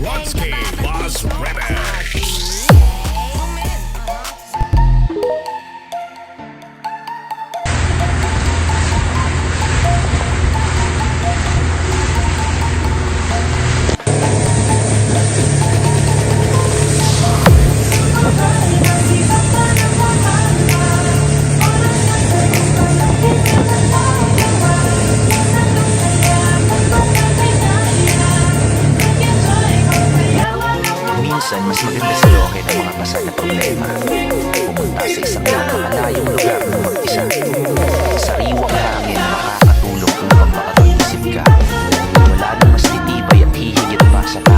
Watsky Boss Remix. Minsan, mas maganda sa loke ng mga pasal na problema. Pumunta sa isang napakalayong lugar ng mag-isa. Sariwang